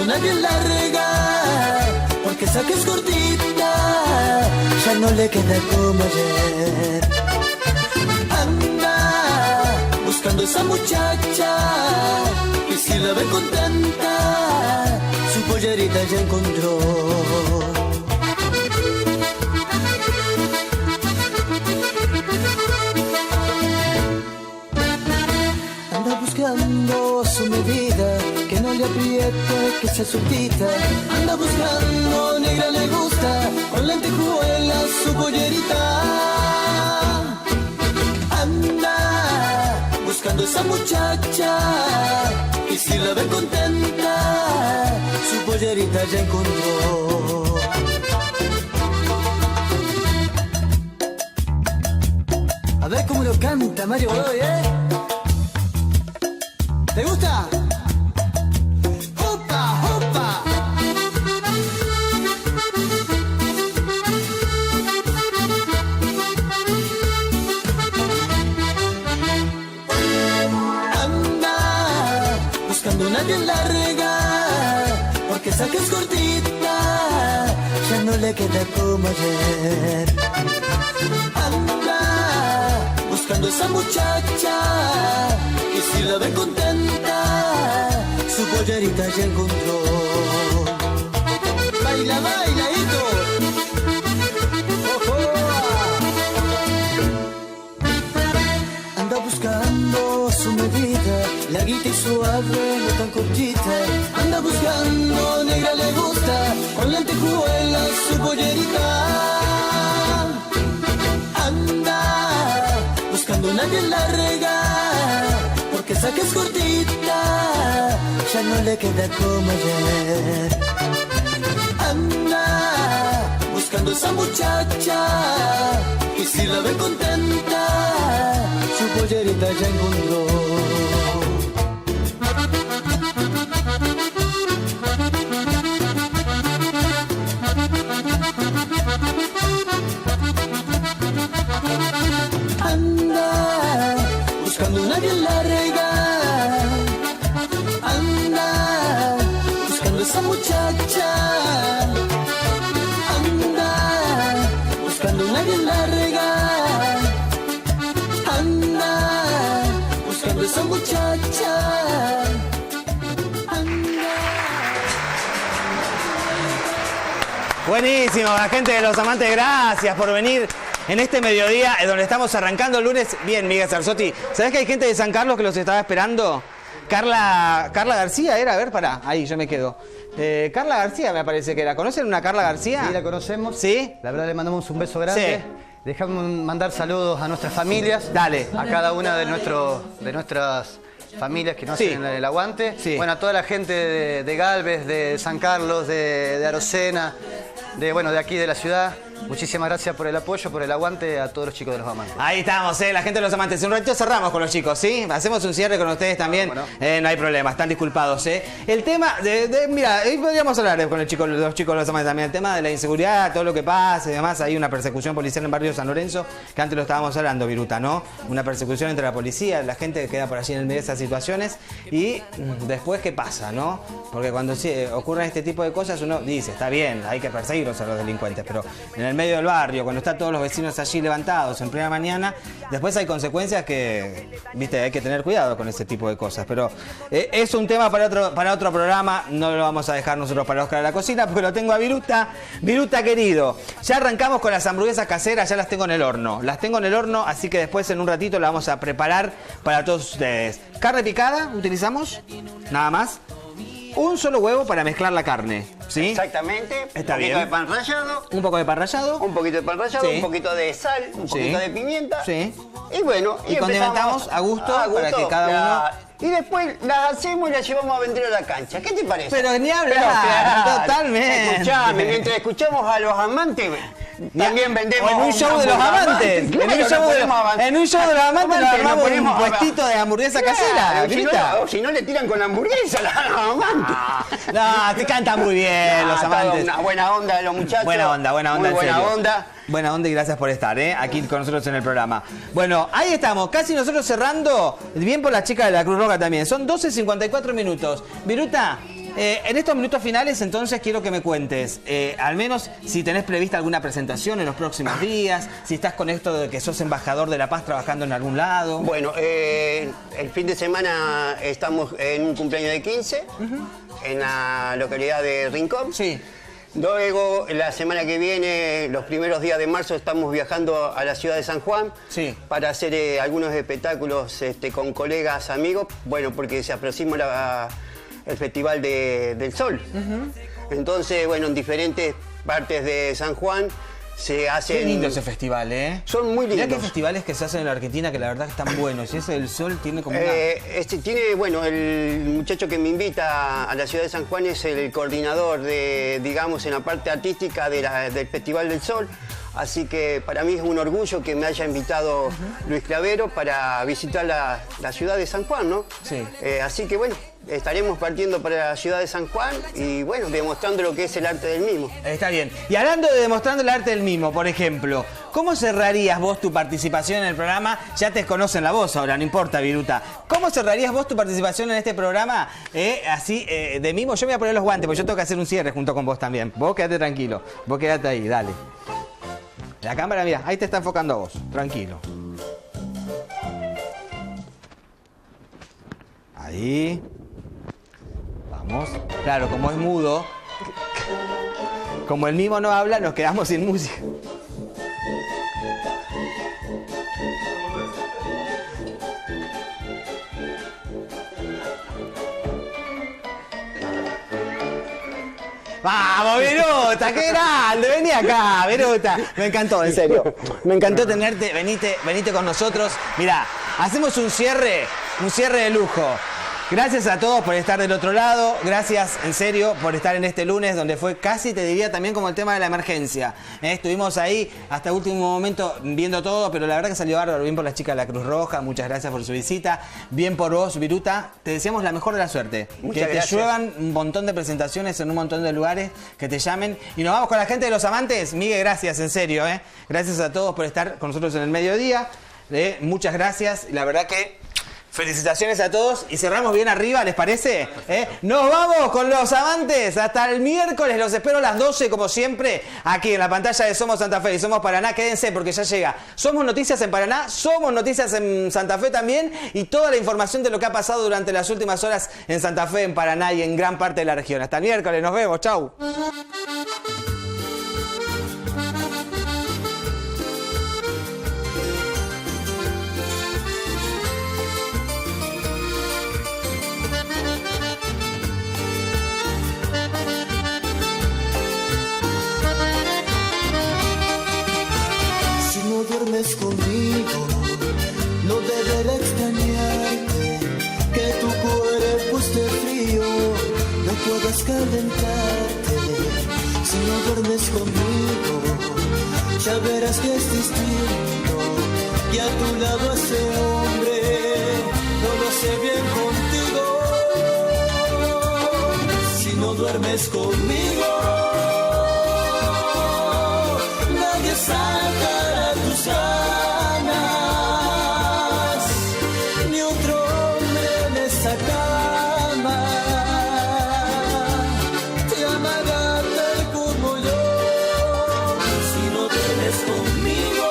Nadie larga, porque esa que es cortita ya no le queda como ayer. Anda buscando esa muchacha que si la ve contenta su pollerita ya encontró. Anda buscando su medida, que no le apriete, que sea sueltita. Anda buscando, negra le gusta, con lentejuelas su pollerita. Anda buscando esa muchacha, y si la ve contenta, su pollerita ya encontró. A ver cómo lo canta Mario Godoy, ¿eh? ¿Te gusta? ¡Opa, opa! Anda buscando una bien larga, porque esa que es cortita ya no le queda como ayer. Anda buscando esa muchacha, y si la ve contenta, su pollerita ya encontró. Baila, baila, hito. Ojo. Anda buscando su medida, larguita y suave, no tan cortita. Anda buscando, negra le gusta, con lentejuelas su pollerita. Anda buscando una bien larga, porque esa que es cortita ya no le queda como ayer. Anda buscando esa muchacha, y si la ve contenta, su pollerita ya encontró. Anda buscando una bien larga, anda buscando esa muchacha, anda buscando una bien larga, anda buscando esa muchacha, anda. Buenísimo, la gente de Los Amantes, gracias por venir en este mediodía, donde estamos arrancando el lunes. Bien, Miguel Sarzotti, ¿sabés que hay gente de San Carlos que los estaba esperando? Carla García era, a ver, pará, ahí yo me quedo. Carla García me parece que era. ¿Conocen una Carla García? Sí, la conocemos. ¿Sí? La verdad le mandamos un beso grande. Sí. Dejamos mandar saludos a nuestras familias. Dale. A cada una de nuestras familias que nos hacen el aguante. Sí. Bueno, a toda la gente de Galvez, de San Carlos, de Arocena, de aquí de la ciudad. Muchísimas gracias por el apoyo, por el aguante a todos los chicos de Los Amantes. Ahí estamos, la gente de Los Amantes. Un ratito cerramos con los chicos, ¿sí? Hacemos un cierre con ustedes también. Bueno. No hay problema, están disculpados, El tema mira, hoy podríamos hablar con los chicos de Los Amantes también. El tema de la inseguridad, todo lo que pasa y demás. Hay una persecución policial en el barrio San Lorenzo, que antes lo estábamos hablando, Viruta, ¿no? Una persecución entre la policía, la gente que queda por allí en el medio de esas situaciones. Y después, ¿qué pasa, no? Porque cuando ocurren este tipo de cosas, uno dice, está bien, hay que perseguirlos a los delincuentes, pero en el medio del barrio, cuando están todos los vecinos allí levantados en plena mañana, después hay consecuencias que, viste, hay que tener cuidado con ese tipo de cosas. Pero es un tema para otro programa, no lo vamos a dejar nosotros para Oscar a la cocina, porque lo tengo a Viruta. Viruta, querido, ya arrancamos con las hamburguesas caseras, ya las tengo en el horno. Las tengo en el horno, así que después en un ratito las vamos a preparar para todos ustedes. Carne picada, utilizamos, nada más. Un solo huevo para mezclar la carne, ¿sí? Exactamente. Está bien. Un poquito de pan rallado. Un poco de pan rallado. Un poquito de pan rallado, Sí. un poquito de sal, un poquito de pimienta. Sí. Y bueno, Y condimentamos a gusto para que cada uno... Y después las hacemos y las llevamos a vender a la cancha. ¿Qué te parece? Pero ni hablar, claro, totalmente. Escuchame, mientras escuchamos a Los Amantes, también vendemos... En un show de Los Amantes. Claro, En un show de Los Amantes nos armamos un ponemos puestito de hamburguesa casera. Si no le tiran con la hamburguesa a Los Amantes. No, te cantan muy bien Los Amantes. Una buena onda de los muchachos. Buena onda, muy en buena serio. onda. Buena onda y gracias por estar, aquí con nosotros en el programa. Bueno, ahí estamos, casi nosotros cerrando, bien por la chica de la Cruz Roja también. Son 12:54 minutos. Viruta, en estos minutos finales entonces quiero que me cuentes, al menos si tenés prevista alguna presentación en los próximos días, si estás con esto de que sos embajador de la paz trabajando en algún lado. Bueno, el fin de semana estamos en un cumpleaños de 15, en la localidad de Rincón. Sí. Luego, la semana que viene, los primeros días de marzo, estamos viajando a la ciudad de San Juan para hacer algunos espectáculos con colegas, amigos, bueno, porque se aproxima el Festival del Sol. Entonces, bueno, en diferentes partes de San Juan se hacen... Qué lindo ese festival, Son muy lindos. Mirá que hay festivales que se hacen en la Argentina que la verdad que están buenos. Y ese del Sol tiene como una... bueno, el muchacho que me invita a la ciudad de San Juan es el coordinador digamos, en la parte artística del Festival del Sol. Así que para mí es un orgullo que me haya invitado Luis Clavero para visitar la ciudad de San Juan, ¿no? Sí. Así que bueno, estaremos partiendo para la ciudad de San Juan y bueno, demostrando lo que es el arte del mimo. Está bien. Y hablando de demostrando el arte del mimo, por ejemplo, ¿cómo cerrarías vos tu participación en el programa? Ya te conocen la voz ahora, no importa, Viruta. ¿Cómo cerrarías vos tu participación en este programa así de mimo? Yo me voy a poner los guantes, porque yo tengo que hacer un cierre junto con vos también. Vos quedate tranquilo, vos quedate ahí, dale. La cámara, mira, ahí te está enfocando a vos, tranquilo. Ahí. Vamos. Claro, como es mudo, como el mimo no habla, nos quedamos sin música. ¡Vamos, Viruta! ¡Qué grande! Vení acá, Viruta. Me encantó, en serio. Me encantó tenerte. Venite con nosotros. Mirá, hacemos un cierre de lujo. Gracias a todos por estar del otro lado. Gracias, en serio, por estar en este lunes donde fue casi, te diría, también como el tema de la emergencia. Estuvimos ahí hasta el último momento viendo todo, pero la verdad que salió bárbaro. Bien por las chicas de la Cruz Roja. Muchas gracias por su visita. Bien por vos, Viruta. Te deseamos la mejor de la suerte. Muchas que gracias. te lluevan un montón de presentaciones en un montón de lugares, que te llamen. Y nos vamos con la gente de Los Amantes. Miguel, gracias, en serio. Gracias a todos por estar con nosotros en el mediodía. Muchas gracias. La verdad que... felicitaciones a todos y cerramos bien arriba, ¿les parece? Nos vamos con Los Amantes hasta el miércoles, los espero a las 12 como siempre, aquí en la pantalla de Somos Santa Fe y Somos Paraná. Quédense porque ya llega Somos Noticias en Paraná, Somos Noticias en Santa Fe también, y toda la información de lo que ha pasado durante las últimas horas en Santa Fe, en Paraná y en gran parte de la región. Hasta el miércoles, nos vemos, chau. No duermes conmigo, no deberé extrañarte, que tu cuerpo esté frío, no puedas calentarte. Si no duermes conmigo, ya verás que es distinto. Y a tu lado ese hombre no lo sé bien contigo. Si no duermes conmigo, nadie sacará tus ganas, ni otro hombre en esa cama te amará tal como yo. Si no duermes conmigo,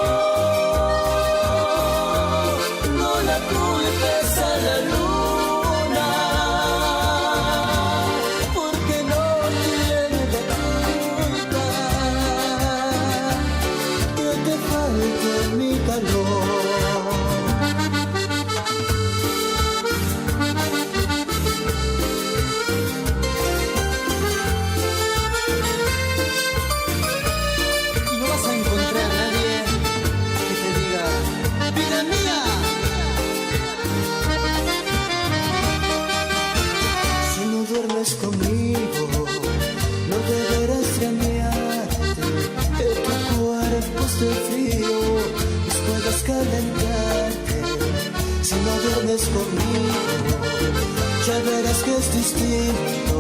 no la culpes a la luna, porque no tiene la culpa que te falte mi calor. Y no vas a encontrar a nadie que te diga, vida mía. Si no duermes conmigo, no deberás extrañarte, que tu cuerpo esté frío, pues puedas calentarte. Si no duermes conmigo, ya verás que es distinto,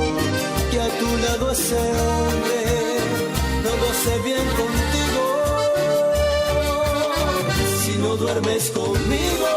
que a tu lado ese hombre no lo sé bien contigo. Si no duermes conmigo,